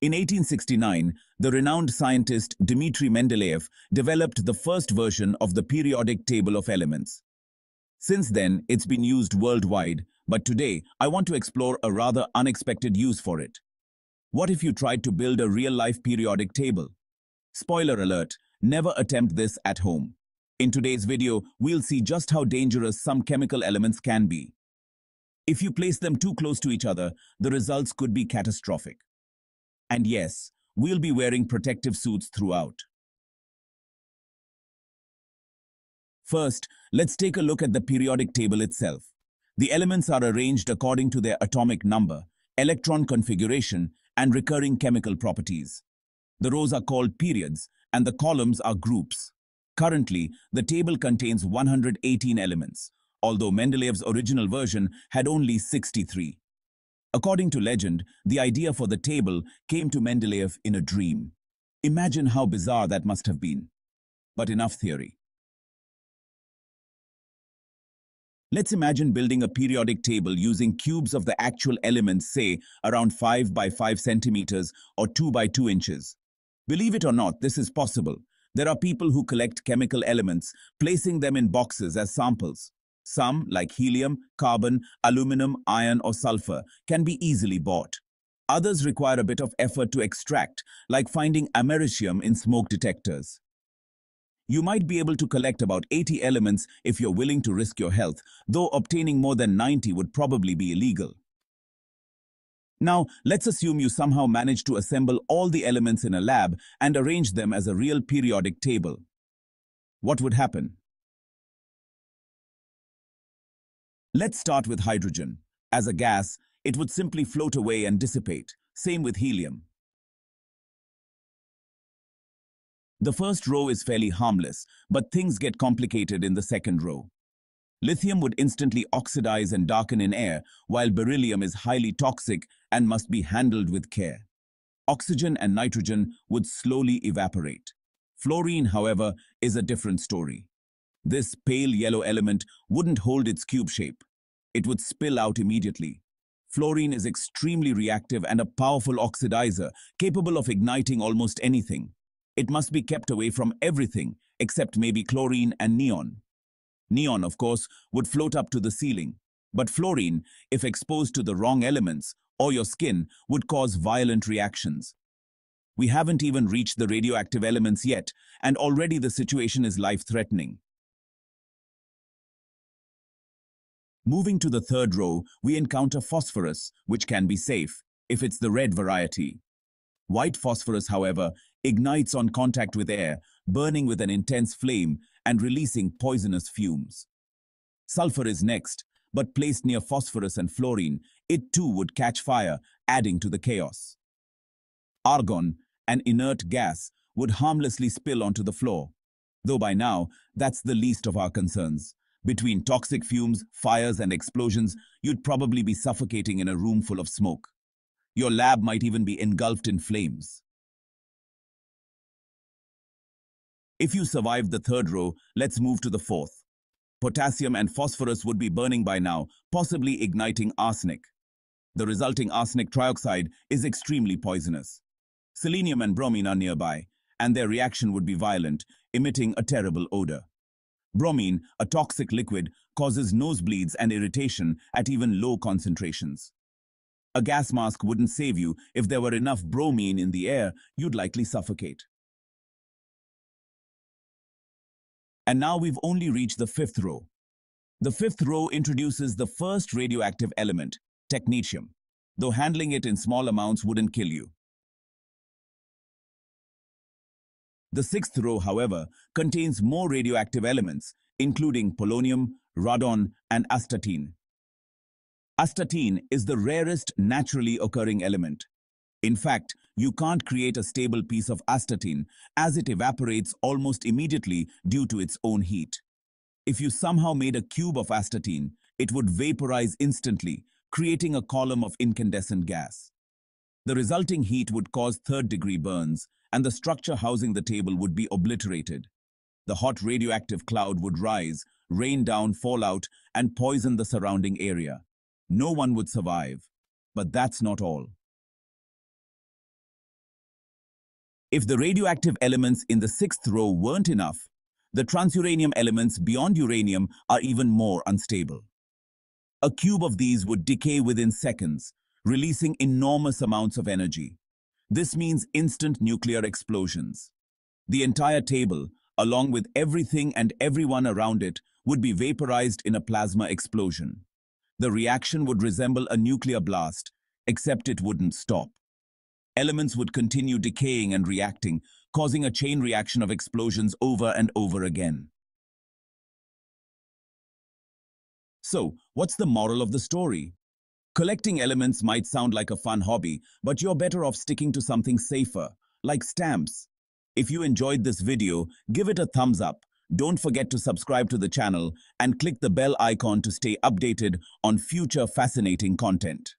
In 1869, the renowned scientist Dmitry Mendeleev developed the first version of the periodic table of elements. Since then, it's been used worldwide, but today I want to explore a rather unexpected use for it. What if you tried to build a real-life periodic table? Spoiler alert, never attempt this at home. In today's video, we'll see just how dangerous some chemical elements can be. If you place them too close to each other, the results could be catastrophic. And yes, we'll be wearing protective suits throughout. First, let's take a look at the periodic table itself. The elements are arranged according to their atomic number, electron configuration, and recurring chemical properties. The rows are called periods, and the columns are groups. Currently, the table contains 118 elements, although Mendeleev's original version had only 63. According to legend, the idea for the table came to Mendeleev in a dream. Imagine how bizarre that must have been. But enough theory. Let's imagine building a periodic table using cubes of the actual elements, say, around 5 by 5 centimeters or 2 by 2 inches. Believe it or not, this is possible. There are people who collect chemical elements, placing them in boxes as samples. Some, like helium, carbon, aluminum, iron, or sulfur, can be easily bought. Others require a bit of effort to extract, like finding americium in smoke detectors. You might be able to collect about 80 elements if you're willing to risk your health, though obtaining more than 90 would probably be illegal. Now, let's assume you somehow managed to assemble all the elements in a lab and arrange them as a real periodic table. What would happen? Let's start with hydrogen. As a gas, it would simply float away and dissipate. Same with helium. The first row is fairly harmless, but things get complicated in the second row. Lithium would instantly oxidize and darken in air, while beryllium is highly toxic and must be handled with care. Oxygen and nitrogen would slowly evaporate. Fluorine, however, is a different story. This pale yellow element wouldn't hold its cube shape. It would spill out immediately. Fluorine is extremely reactive and a powerful oxidizer, capable of igniting almost anything. It must be kept away from everything, except maybe chlorine and neon. Neon, of course, would float up to the ceiling. But fluorine, if exposed to the wrong elements, or your skin, would cause violent reactions. We haven't even reached the radioactive elements yet, and already the situation is life-threatening. Moving to the third row, we encounter phosphorus, which can be safe, if it's the red variety. White phosphorus, however, ignites on contact with air, burning with an intense flame and releasing poisonous fumes. Sulfur is next, but placed near phosphorus and fluorine, it too would catch fire, adding to the chaos. Argon, an inert gas, would harmlessly spill onto the floor. Though by now, that's the least of our concerns. Between toxic fumes, fires, and explosions, you'd probably be suffocating in a room full of smoke. Your lab might even be engulfed in flames. If you survived the third row, let's move to the fourth. Potassium and phosphorus would be burning by now, possibly igniting arsenic. The resulting arsenic trioxide is extremely poisonous. Selenium and bromine are nearby, and their reaction would be violent, emitting a terrible odor. Bromine, a toxic liquid, causes nosebleeds and irritation at even low concentrations. A gas mask wouldn't save you. If there were enough bromine in the air, you'd likely suffocate. And now we've only reached the fifth row. The fifth row introduces the first radioactive element, technetium, though handling it in small amounts wouldn't kill you. The sixth row, however, contains more radioactive elements, including polonium, radon, and astatine. Astatine is the rarest naturally occurring element. In fact, you can't create a stable piece of astatine as it evaporates almost immediately due to its own heat. If you somehow made a cube of astatine, it would vaporize instantly, creating a column of incandescent gas. The resulting heat would cause third-degree burns, and the structure housing the table would be obliterated. The hot radioactive cloud would rise, rain down fallout, and poison the surrounding area. No one would survive. But that's not all. If the radioactive elements in the sixth row weren't enough, the transuranium elements beyond uranium are even more unstable. A cube of these would decay within seconds, releasing enormous amounts of energy. This means instant nuclear explosions. The entire table, along with everything and everyone around it, would be vaporized in a plasma explosion. The reaction would resemble a nuclear blast, except it wouldn't stop. Elements would continue decaying and reacting, causing a chain reaction of explosions over and over again. So, what's the moral of the story? Collecting elements might sound like a fun hobby, but you're better off sticking to something safer, like stamps. If you enjoyed this video, give it a thumbs up. Don't forget to subscribe to the channel and click the bell icon to stay updated on future fascinating content.